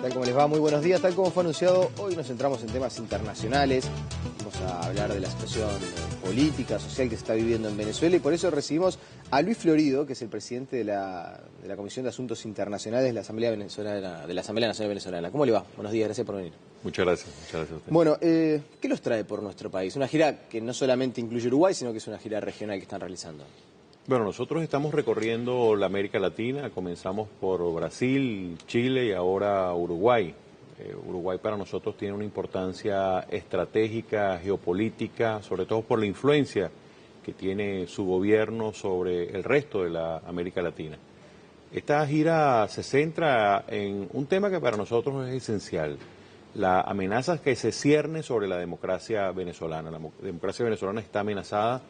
Tal como les va, muy buenos días. Tal como fue anunciado, hoy nos centramos en temas internacionales. Vamos a hablar de la situación política, social que se está viviendo en Venezuela y por eso recibimos a Luis Florido, que es el presidente de la Comisión de Asuntos Internacionales de la Asamblea Nacional Venezolana. ¿Cómo le va? Buenos días, gracias por venir. Muchas gracias a usted. Bueno, ¿qué los trae por nuestro país? Una gira que no solamente incluye Uruguay, sino que es una gira regional que están realizando. Bueno, nosotros estamos recorriendo la América Latina, comenzamos por Brasil, Chile y ahora Uruguay. Uruguay para nosotros tiene una importancia estratégica, geopolítica, sobre todo por la influencia que tiene su gobierno sobre el resto de la América Latina. Esta gira se centra en un tema que para nosotros es esencial, la amenaza que se cierne sobre la democracia venezolana. La democracia venezolana está amenazada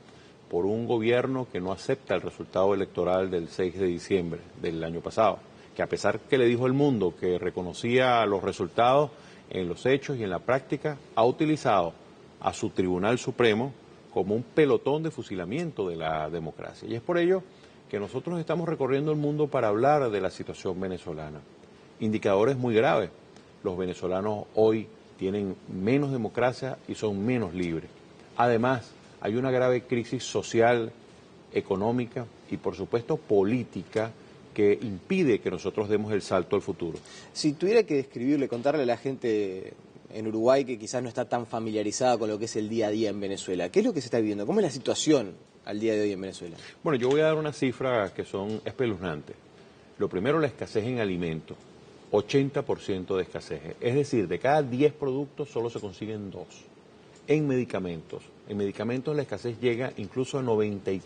por un gobierno que no acepta el resultado electoral del 6 de diciembre del año pasado, que a pesar que le dijo al mundo que reconocía los resultados en los hechos y en la práctica, ha utilizado a su Tribunal Supremo como un pelotón de fusilamiento de la democracia. Y es por ello que nosotros estamos recorriendo el mundo para hablar de la situación venezolana. Indicadores muy graves. Los venezolanos hoy tienen menos democracia y son menos libres. Además, hay una grave crisis social, económica y, por supuesto, política que impide que nosotros demos el salto al futuro. Si tuviera que describirle, contarle a la gente en Uruguay que quizás no está tan familiarizada con lo que es el día a día en Venezuela, ¿qué es lo que se está viviendo? ¿Cómo es la situación al día de hoy en Venezuela? Bueno, yo voy a dar unas cifras que son espeluznantes. Lo primero, la escasez en alimentos, 80% de escasez. Es decir, de cada 10 productos solo se consiguen 2. En medicamentos la escasez llega incluso a 93%.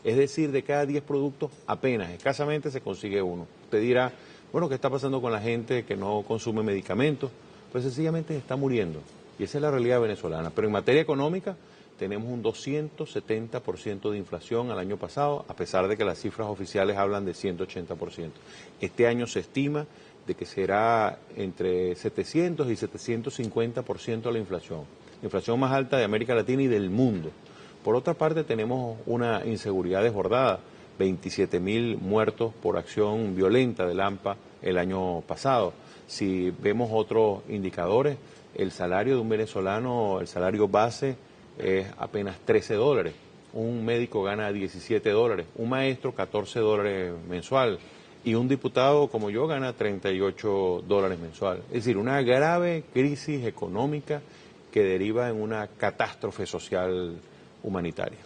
Es decir, de cada 10 productos apenas, escasamente se consigue uno. Usted dirá, bueno, ¿qué está pasando con la gente que no consume medicamentos? Pues sencillamente está muriendo. Y esa es la realidad venezolana. Pero en materia económica tenemos un 270% de inflación al año pasado, a pesar de que las cifras oficiales hablan de 180%. Este año se estima de que será entre 700 y 750% la inflación más alta de América Latina y del mundo. Por otra parte, tenemos una inseguridad desbordada, 27.000 muertos por acción violenta del AMPA el año pasado. Si vemos otros indicadores, el salario de un venezolano, el salario base es apenas $13. Un médico gana $17, un maestro $14 mensual. Y un diputado como yo gana $38 mensual. Es decir, una grave crisis económica que deriva en una catástrofe social humanitaria.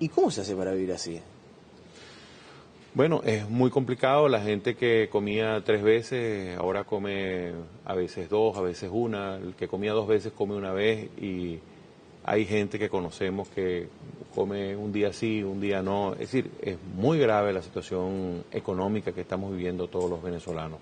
¿Y cómo se hace para vivir así? Bueno, es muy complicado. La gente que comía 3 veces, ahora come a veces 2, a veces 1. El que comía 2 veces come 1 vez y hay gente que conocemos que come un día sí, un día no. Es decir, es muy grave la situación económica que estamos viviendo todos los venezolanos.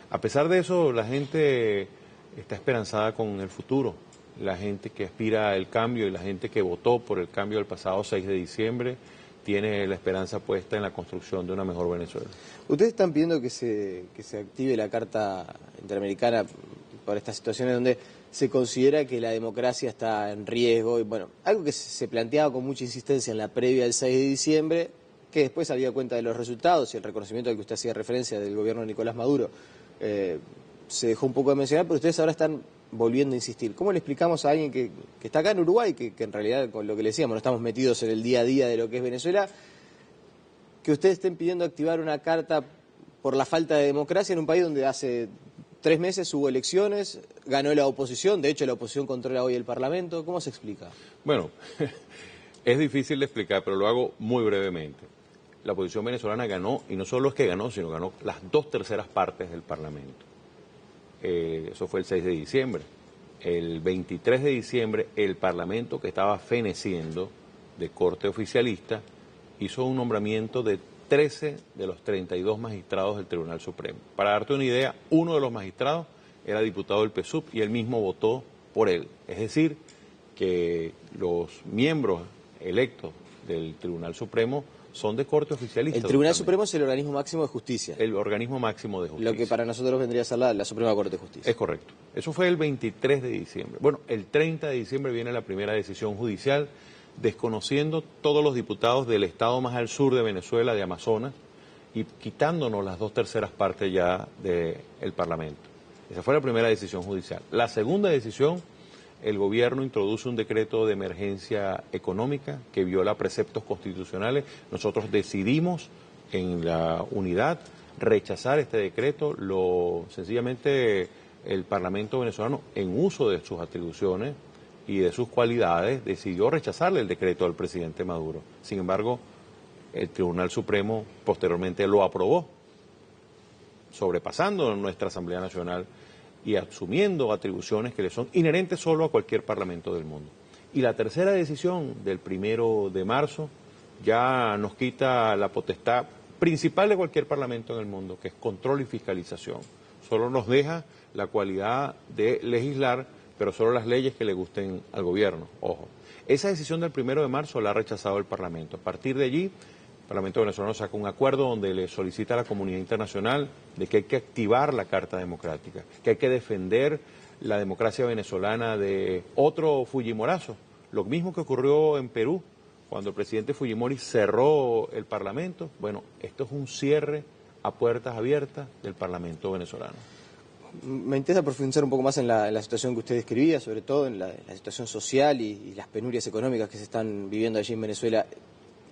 A pesar de eso, la gente está esperanzada con el futuro. La gente que aspira al cambio y la gente que votó por el cambio del pasado 6 de diciembre tiene la esperanza puesta en la construcción de una mejor Venezuela. Ustedes están pidiendo que se active la Carta Interamericana por estas situaciones donde se considera que la democracia está en riesgo. Y bueno, algo que se planteaba con mucha insistencia en la previa del 6 de diciembre, que después había cuenta de los resultados y el reconocimiento al que usted hacía referencia del gobierno de Nicolás Maduro, se dejó un poco de mencionar, pero ustedes ahora están volviendo a insistir. ¿Cómo le explicamos a alguien que está acá en Uruguay, que en realidad, con lo que le decíamos, no estamos metidos en el día a día de lo que es Venezuela, que ustedes estén pidiendo activar una carta por la falta de democracia en un país donde hace 3 meses hubo elecciones, ganó la oposición, de hecho la oposición controla hoy el Parlamento? ¿Cómo se explica? Bueno, es difícil de explicar, pero lo hago muy brevemente. La oposición venezolana ganó, y no solo es que ganó, sino ganó las 2/3 partes del Parlamento. Eso fue el 6 de diciembre. El 23 de diciembre, el Parlamento, que estaba feneciendo de corte oficialista, hizo un nombramiento de 13 de los 32 magistrados del Tribunal Supremo. Para darte una idea, uno de los magistrados era diputado del PSUV y él mismo votó por él. Es decir, que los miembros electos del Tribunal Supremo son de corte oficialista. El Tribunal Supremo es el organismo máximo de justicia. El organismo máximo de justicia. Lo que para nosotros vendría a ser la Suprema Corte de Justicia. Es correcto. Eso fue el 23 de diciembre. Bueno, el 30 de diciembre viene la primera decisión judicial, desconociendo todos los diputados del estado más al sur de Venezuela, de Amazonas, y quitándonos las 2/3 partes ya del Parlamento. Esa fue la primera decisión judicial. La segunda decisión, el gobierno introduce un decreto de emergencia económica que viola preceptos constitucionales. Nosotros decidimos en la unidad rechazar este decreto. Sencillamente el Parlamento venezolano, en uso de sus atribuciones y de sus cualidades, decidió rechazarle el decreto al presidente Maduro. Sin embargo, el Tribunal Supremo posteriormente lo aprobó, sobrepasando nuestra Asamblea Nacional y asumiendo atribuciones que le son inherentes solo a cualquier parlamento del mundo. Y la tercera decisión del 1 de marzo ya nos quita la potestad principal de cualquier parlamento en el mundo, que es control y fiscalización. Solo nos deja la cualidad de legislar, pero solo las leyes que le gusten al gobierno. Ojo, esa decisión del 1 de marzo la ha rechazado el Parlamento. A partir de allí, el Parlamento venezolano saca un acuerdo donde le solicita a la comunidad internacional de que hay que activar la Carta Democrática, que hay que defender la democracia venezolana de otro Fujimorazo. Lo mismo que ocurrió en Perú, cuando el presidente Fujimori cerró el Parlamento. Bueno, esto es un cierre a puertas abiertas del Parlamento venezolano. Me interesa profundizar un poco más en la situación que usted describía, sobre todo en la situación social y las penurias económicas que se están viviendo allí en Venezuela.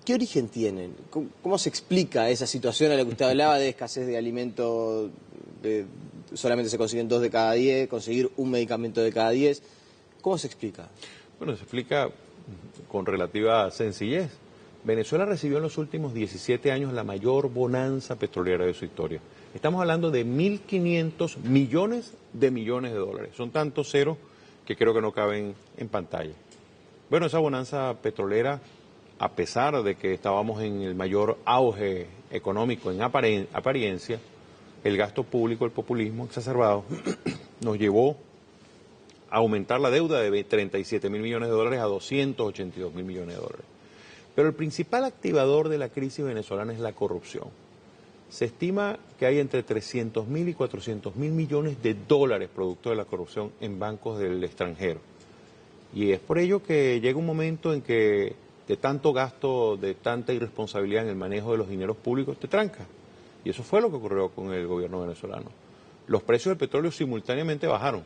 ¿Qué origen tienen? ¿Cómo se explica esa situación a la que usted hablaba de escasez de alimentos, solamente se consiguen 2 de cada 10, conseguir un medicamento de cada 10? ¿Cómo se explica? Bueno, se explica con relativa sencillez. Venezuela recibió en los últimos 17 años la mayor bonanza petrolera de su historia. Estamos hablando de 1.500 millones de dólares. Son tantos ceros que creo que no caben en pantalla. Bueno, esa bonanza petrolera, a pesar de que estábamos en el mayor auge económico en apariencia, el gasto público, el populismo exacerbado, nos llevó a aumentar la deuda de 37.000 millones de dólares a 282.000 millones de dólares. Pero el principal activador de la crisis venezolana es la corrupción. Se estima que hay entre 300.000 y 400.000 millones de dólares producto de la corrupción en bancos del extranjero. Y es por ello que llega un momento en que de tanto gasto, de tanta irresponsabilidad en el manejo de los dineros públicos, te tranca. Y eso fue lo que ocurrió con el gobierno venezolano. Los precios del petróleo simultáneamente bajaron,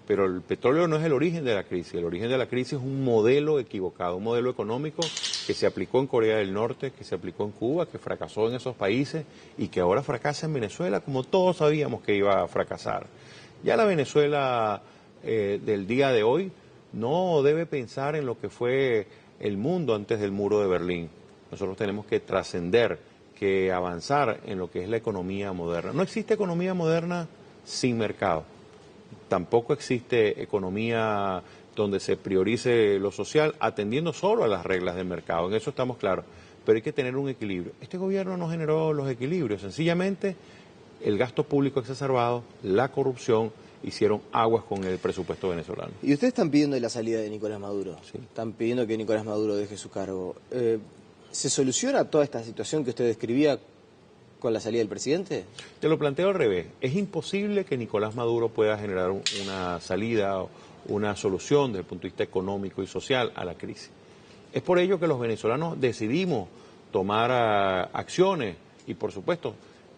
pero el petróleo no es el origen de la crisis. El origen de la crisis es un modelo equivocado, un modelo económico que se aplicó en Corea del Norte, que se aplicó en Cuba, que fracasó en esos países y que ahora fracasa en Venezuela, como todos sabíamos que iba a fracasar. Ya la Venezuela del día de hoy no debe pensar en lo que fue el mundo antes del muro de Berlín. Nosotros tenemos que trascender, que avanzar en lo que es la economía moderna. No existe economía moderna sin mercado. Tampoco existe economía donde se priorice lo social atendiendo solo a las reglas del mercado. En eso estamos claros. Pero hay que tener un equilibrio. Este gobierno no generó los equilibrios. Sencillamente el gasto público exacerbado, la corrupción, hicieron aguas con el presupuesto venezolano. Y ustedes están pidiendo la salida de Nicolás Maduro. Sí. Están pidiendo que Nicolás Maduro deje su cargo. ¿Se soluciona toda esta situación que usted describía con la salida del presidente? Te lo planteo al revés. Es imposible que Nicolás Maduro pueda generar una salida o una solución desde el punto de vista económico y social a la crisis. Es por ello que los venezolanos decidimos tomar acciones y, por supuesto,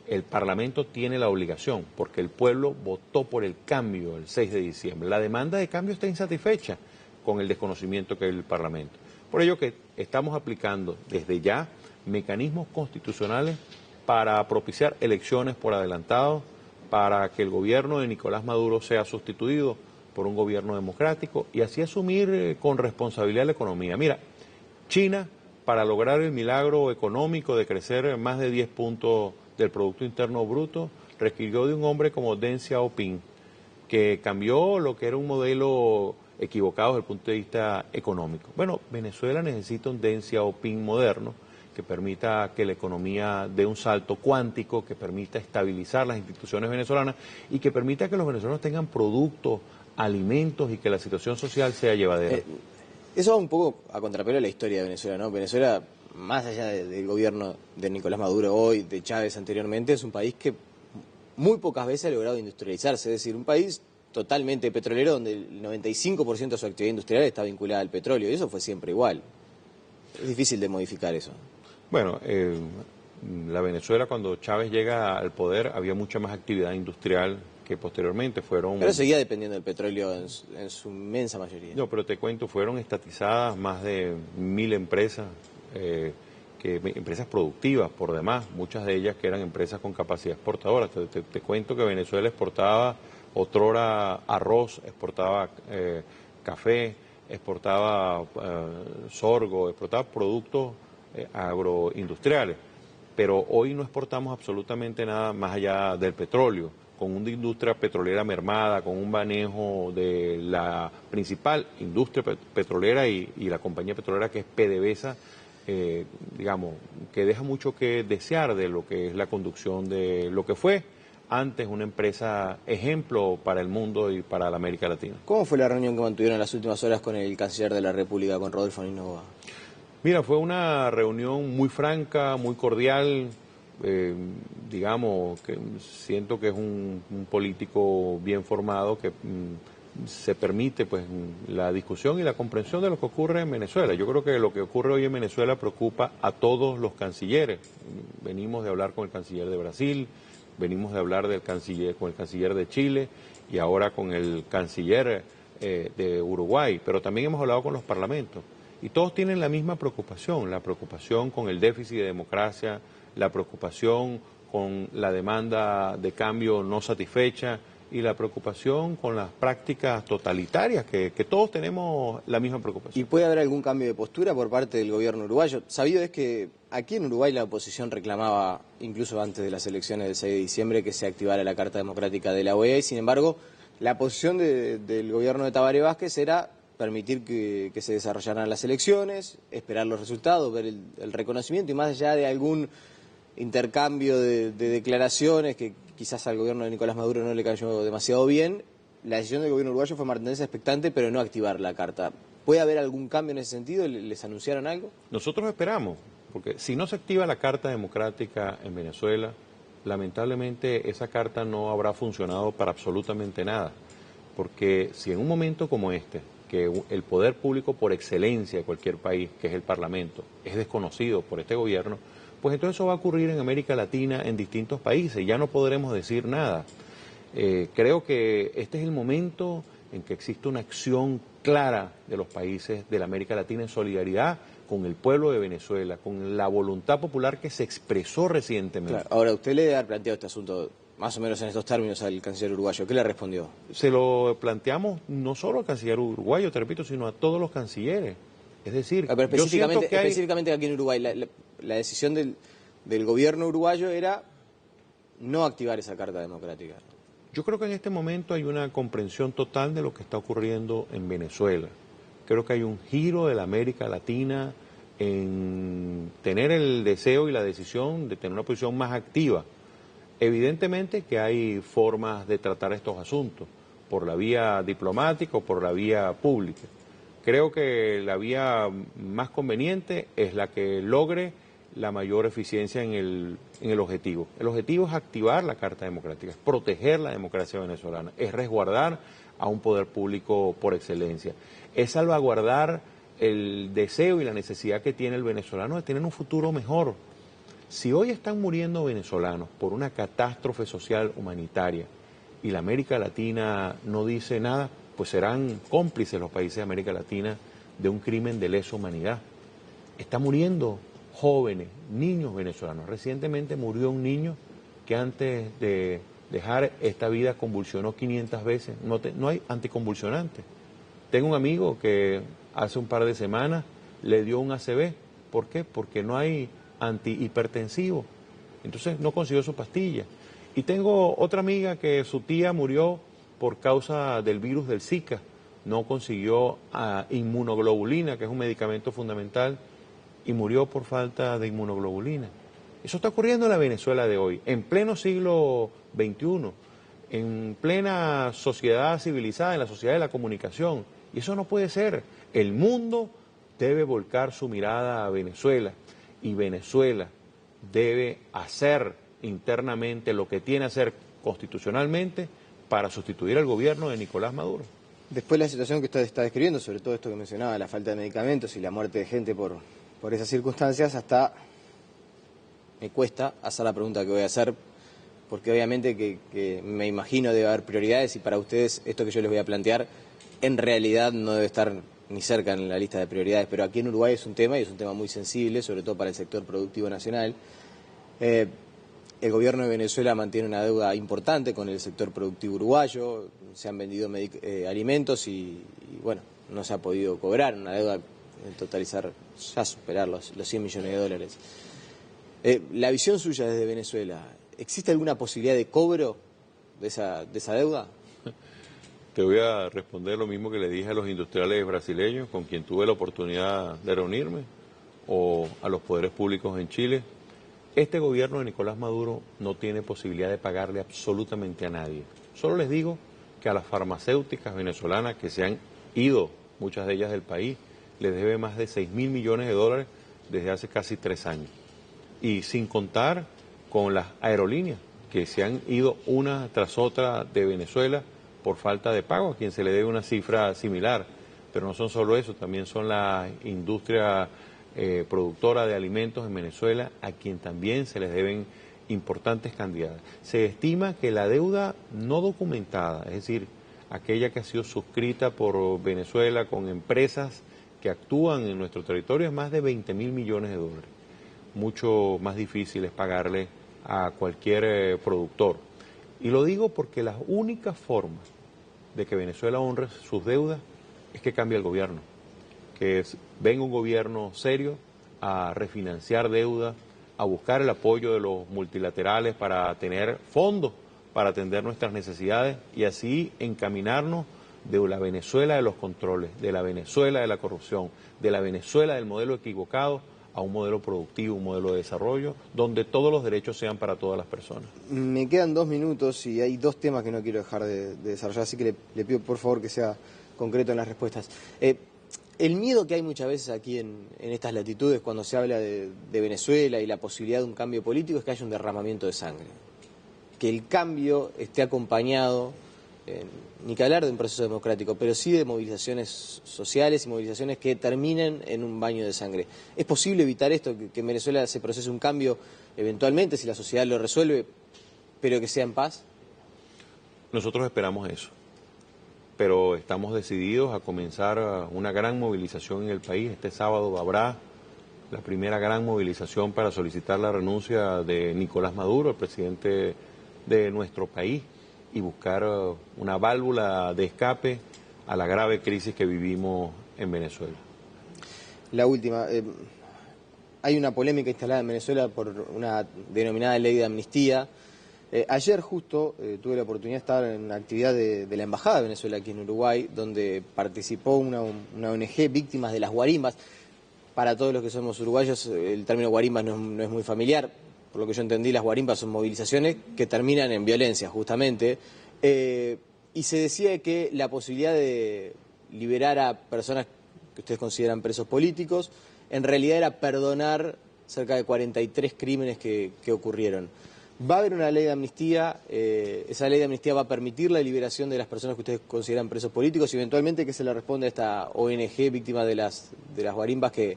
el Parlamento tiene la obligación, porque el pueblo votó por el cambio el 6 de diciembre. La demanda de cambio está insatisfecha con el desconocimiento que hay del Parlamento. Por ello que estamos aplicando desde ya mecanismos constitucionales para propiciar elecciones por adelantado, para que el gobierno de Nicolás Maduro sea sustituido por un gobierno democrático y así asumir con responsabilidad la economía. Mira, China, para lograr el milagro económico de crecer más de 10 puntos del Producto Interno Bruto, requirió de un hombre como Deng Xiaoping, que cambió lo que era un modelo equivocado desde el punto de vista económico. Bueno, Venezuela necesita un Deng Xiaoping moderno que permita que la economía dé un salto cuántico, que permita estabilizar las instituciones venezolanas y que permita que los venezolanos tengan productos, alimentos y que la situación social sea llevadera. Eso va un poco a contrapelo de la historia de Venezuela, ¿no? Venezuela, más allá del gobierno de Nicolás Maduro hoy, de Chávez anteriormente, es un país que muy pocas veces ha logrado industrializarse, es decir, un país totalmente petrolero donde el 95% de su actividad industrial está vinculada al petróleo y eso fue siempre igual. Es difícil de modificar eso. Bueno, La Venezuela, cuando Chávez llega al poder, había mucha más actividad industrial que posteriormente fueron... Pero seguía dependiendo del petróleo en su inmensa mayoría. No, pero te cuento, fueron estatizadas más de 1000 empresas, empresas productivas por demás, muchas de ellas que eran empresas con capacidad exportadora. Te cuento que Venezuela exportaba otrora arroz, exportaba café, exportaba sorgo, exportaba productos agroindustriales, pero hoy no exportamos absolutamente nada más allá del petróleo, con una industria petrolera mermada, con un manejo de la principal industria petrolera y la compañía petrolera que es PDVSA, digamos, que deja mucho que desear de lo que es la conducción de lo que fue antes una empresa ejemplo para el mundo y para la América Latina. ¿Cómo fue la reunión que mantuvieron en las últimas horas con el canciller de la República, con Rodolfo Noboa? Mira, fue una reunión muy franca, muy cordial, digamos, que siento que es un político bien formado que se permite pues la discusión y la comprensión de lo que ocurre en Venezuela. Yo creo que lo que ocurre hoy en Venezuela preocupa a todos los cancilleres. Venimos de hablar con el canciller de Brasil, venimos de hablar con el canciller de Chile y ahora con el canciller de Uruguay, pero también hemos hablado con los parlamentos. Y todos tienen la misma preocupación, la preocupación con el déficit de democracia, la preocupación con la demanda de cambio no satisfecha y la preocupación con las prácticas totalitarias, que todos tenemos la misma preocupación. ¿Y puede haber algún cambio de postura por parte del gobierno uruguayo? Sabido es que aquí en Uruguay la oposición reclamaba, incluso antes de las elecciones del 6 de diciembre, que se activara la Carta Democrática de la OEA y, sin embargo, la posición del gobierno de Tabaré Vázquez era permitir que se desarrollaran las elecciones, esperar los resultados, ver el reconocimiento y más allá de algún intercambio de declaraciones que quizás al gobierno de Nicolás Maduro no le cayó demasiado bien, la decisión del gobierno uruguayo fue mantenerse expectante pero no activar la carta. ¿Puede haber algún cambio en ese sentido? ¿Les anunciaron algo? Nosotros esperamos, porque si no se activa la Carta Democrática en Venezuela, lamentablemente esa carta no habrá funcionado para absolutamente nada, porque si en un momento como este, que el poder público por excelencia de cualquier país, que es el Parlamento, es desconocido por este gobierno, pues entonces eso va a ocurrir en América Latina, en distintos países, ya no podremos decir nada. Creo que este es el momento en que existe una acción clara de los países de la América Latina en solidaridad con el pueblo de Venezuela, con la voluntad popular que se expresó recientemente. Claro. Ahora, usted le ha planteado este asunto más o menos en estos términos al canciller uruguayo. ¿Qué le respondió? Se lo planteamos no solo al canciller uruguayo, te repito, sino a todos los cancilleres. Es decir, pero específicamente aquí en Uruguay, la decisión del gobierno uruguayo era no activar esa Carta Democrática. Yo creo que en este momento hay una comprensión total de lo que está ocurriendo en Venezuela. Creo que hay un giro de la América Latina en tener el deseo y la decisión de tener una posición más activa. Evidentemente que hay formas de tratar estos asuntos, por la vía diplomática o por la vía pública. Creo que la vía más conveniente es la que logre la mayor eficiencia en el objetivo. El objetivo es activar la Carta Democrática, es proteger la democracia venezolana, es resguardar a un poder público por excelencia, es salvaguardar el deseo y la necesidad que tiene el venezolano de tener un futuro mejor. Si hoy están muriendo venezolanos por una catástrofe social humanitaria y la América Latina no dice nada, pues serán cómplices los países de América Latina de un crimen de lesa humanidad. Está muriendo jóvenes, niños venezolanos. Recientemente murió un niño que antes de dejar esta vida convulsionó 500 veces. No hay anticonvulsionantes. Tengo un amigo que hace un par de semanas le dio un ACV. ¿Por qué? Porque no hay antihipertensivo. Entonces no consiguió su pastilla. Y tengo otra amiga que su tía murió por causa del virus del Zika. No consiguió inmunoglobulina, que es un medicamento fundamental, y murió por falta de inmunoglobulina. Eso está ocurriendo en la Venezuela de hoy, en pleno siglo XXI, en plena sociedad civilizada, en la sociedad de la comunicación. Y eso no puede ser. El mundo debe volcar su mirada a Venezuela y Venezuela debe hacer internamente lo que tiene que hacer constitucionalmente para sustituir al gobierno de Nicolás Maduro. Después la situación que usted está describiendo, sobre todo esto que mencionaba, la falta de medicamentos y la muerte de gente por esas circunstancias, hasta me cuesta hacer la pregunta que voy a hacer, porque obviamente que me imagino debe haber prioridades y para ustedes esto que yo les voy a plantear en realidad no debe estar ni cerca en la lista de prioridades, pero aquí en Uruguay es un tema y es un tema muy sensible, sobre todo para el sector productivo nacional. El gobierno de Venezuela mantiene una deuda importante con el sector productivo uruguayo, se han vendido alimentos y bueno, no se ha podido cobrar, una deuda en totalizar, ya superar los 100 millones de dólares. La visión suya desde Venezuela, ¿existe alguna posibilidad de cobro de esa deuda? Te voy a responder lo mismo que le dije a los industriales brasileños con quien tuve la oportunidad de reunirme, o a los poderes públicos en Chile. Este gobierno de Nicolás Maduro no tiene posibilidad de pagarle absolutamente a nadie. Solo les digo que a las farmacéuticas venezolanas que se han ido, muchas de ellas del país, les debe más de 6.000 millones de dólares desde hace casi 3 años. Y sin contar con las aerolíneas que se han ido una tras otra de Venezuela por falta de pago, a quien se le debe una cifra similar. Pero no son solo eso, también son la industria productora de alimentos en Venezuela, a quien también se les deben importantes cantidades. Se estima que la deuda no documentada, es decir, aquella que ha sido suscrita por Venezuela con empresas que actúan en nuestro territorio, es más de 20.000 millones de dólares. Mucho más difícil es pagarle a cualquier productor. Y lo digo porque la única forma de que Venezuela honre sus deudas es que cambie el gobierno, que venga un gobierno serio a refinanciar deuda, a buscar el apoyo de los multilaterales para tener fondos para atender nuestras necesidades y así encaminarnos de la Venezuela de los controles, de la Venezuela de la corrupción, de la Venezuela del modelo equivocado a un modelo productivo, un modelo de desarrollo, donde todos los derechos sean para todas las personas. Me quedan 2 minutos y hay 2 temas que no quiero dejar de desarrollar, así que le pido por favor que sea concreto en las respuestas. El miedo que hay muchas veces aquí en estas latitudes cuando se habla de Venezuela y la posibilidad de un cambio político es que haya un derramamiento de sangre. Que el cambio esté acompañado, ni que hablar de un proceso democrático, pero sí de movilizaciones sociales y movilizaciones que terminen en un baño de sangre. ¿Es posible evitar esto, que en Venezuela se procese un cambio eventualmente, si la sociedad lo resuelve, pero que sea en paz? Nosotros esperamos eso, pero estamos decididos a comenzar una gran movilización en el país. Este sábado habrá la primera gran movilización para solicitar la renuncia de Nicolás Maduro, el presidente de nuestro país, y buscar una válvula de escape a la grave crisis que vivimos en Venezuela. La última, hay una polémica instalada en Venezuela por una denominada ley de amnistía. Ayer justo tuve la oportunidad de estar en una actividad de la Embajada de Venezuela aquí en Uruguay, donde participó una ONG, Víctimas de las Guarimbas. Para todos los que somos uruguayos, el término guarimbas no es muy familiar. Por lo que yo entendí, las guarimbas son movilizaciones que terminan en violencia, justamente. Y se decía que la posibilidad de liberar a personas que ustedes consideran presos políticos, en realidad era perdonar cerca de 43 crímenes que ocurrieron. Va a haber una ley de amnistía, esa ley de amnistía va a permitir la liberación de las personas que ustedes consideran presos políticos y eventualmente que se le responde a esta ONG víctima de las guarimbas que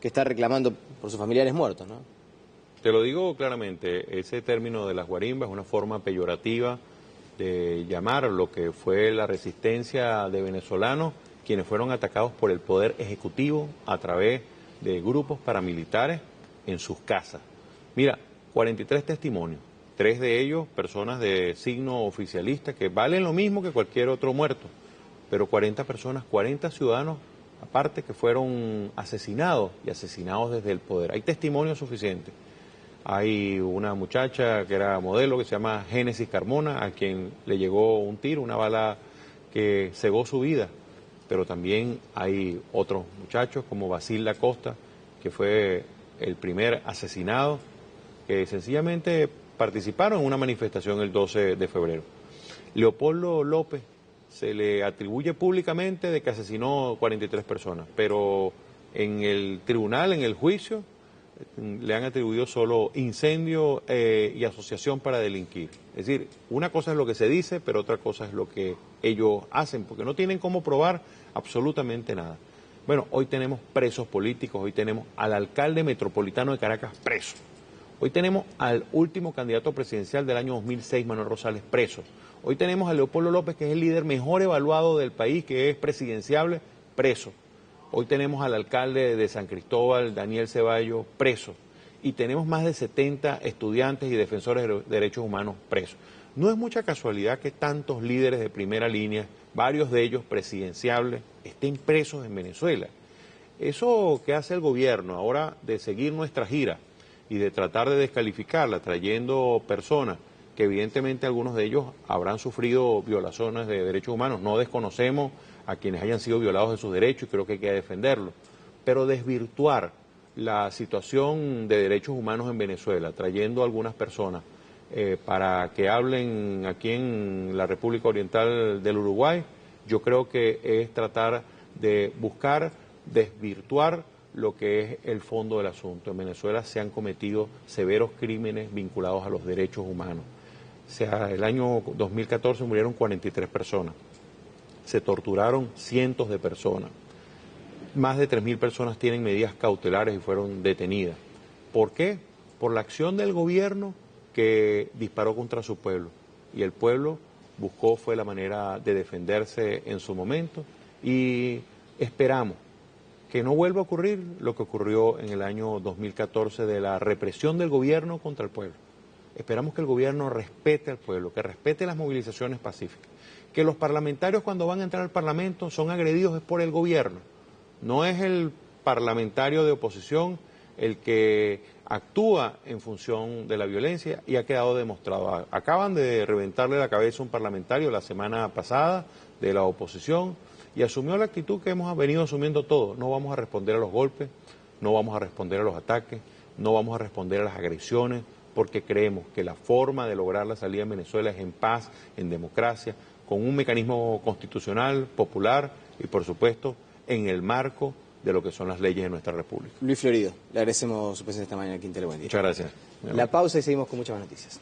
está reclamando por sus familiares muertos, ¿no? Te lo digo claramente, ese término de las guarimbas es una forma peyorativa de llamar lo que fue la resistencia de venezolanos, quienes fueron atacados por el poder ejecutivo a través de grupos paramilitares en sus casas. Mira, 43 testimonios, 3 de ellos personas de signo oficialista que valen lo mismo que cualquier otro muerto, pero 40 personas, 40 ciudadanos aparte que fueron asesinados y asesinados desde el poder. Hay testimonios suficientes. Hay una muchacha que era modelo que se llama Génesis Carmona, a quien le llegó un tiro, una bala que cegó su vida, pero también hay otros muchachos como Basil Lacosta, que fue el primer asesinado, que sencillamente participaron en una manifestación el 12 de febrero. Leopoldo López se le atribuye públicamente de que asesinó 43 personas, pero en el tribunal, en el juicio, le han atribuido solo incendio y asociación para delinquir. Es decir, una cosa es lo que se dice, pero otra cosa es lo que ellos hacen, porque no tienen cómo probar absolutamente nada. Bueno, hoy tenemos presos políticos, hoy tenemos al alcalde metropolitano de Caracas preso. Hoy tenemos al último candidato presidencial del año 2006, Manuel Rosales, preso. Hoy tenemos a Leopoldo López, que es el líder mejor evaluado del país, que es presidenciable, preso. Hoy tenemos al alcalde de San Cristóbal, Daniel Ceballos, preso. Y tenemos más de 70 estudiantes y defensores de derechos humanos presos. No es mucha casualidad que tantos líderes de primera línea, varios de ellos presidenciables, estén presos en Venezuela. Eso que hace el gobierno ahora de seguir nuestra gira y de tratar de descalificarla, trayendo personas que evidentemente algunos de ellos habrán sufrido violaciones de derechos humanos. No desconocemos a quienes hayan sido violados de sus derechos y creo que hay que defenderlos. Pero desvirtuar la situación de derechos humanos en Venezuela, trayendo a algunas personas para que hablen aquí en la República Oriental del Uruguay, yo creo que es tratar de buscar desvirtuar lo que es el fondo del asunto. En Venezuela se han cometido severos crímenes vinculados a los derechos humanos. O sea, el año 2014 murieron 43 personas, se torturaron cientos de personas, más de 3.000 personas tienen medidas cautelares y fueron detenidas. ¿Por qué? Por la acción del gobierno que disparó contra su pueblo. Y el pueblo buscó, fue la manera de defenderse en su momento, y esperamos que no vuelva a ocurrir lo que ocurrió en el año 2014 de la represión del gobierno contra el pueblo. Esperamos que el gobierno respete al pueblo, que respete las movilizaciones pacíficas, que los parlamentarios cuando van a entrar al Parlamento son agredidos por el gobierno. No es el parlamentario de oposición el que actúa en función de la violencia y ha quedado demostrado. Acaban de reventarle la cabeza a un parlamentario la semana pasada de la oposición y asumió la actitud que hemos venido asumiendo todos. No vamos a responder a los golpes, no vamos a responder a los ataques, no vamos a responder a las agresiones, porque creemos que la forma de lograr la salida en Venezuela es en paz, en democracia, con un mecanismo constitucional, popular y, por supuesto, en el marco de lo que son las leyes de nuestra República. Luis Florido, le agradecemos su presencia esta mañana aquí en Telemundo. Muchas gracias. La pausa y seguimos con muchas más noticias.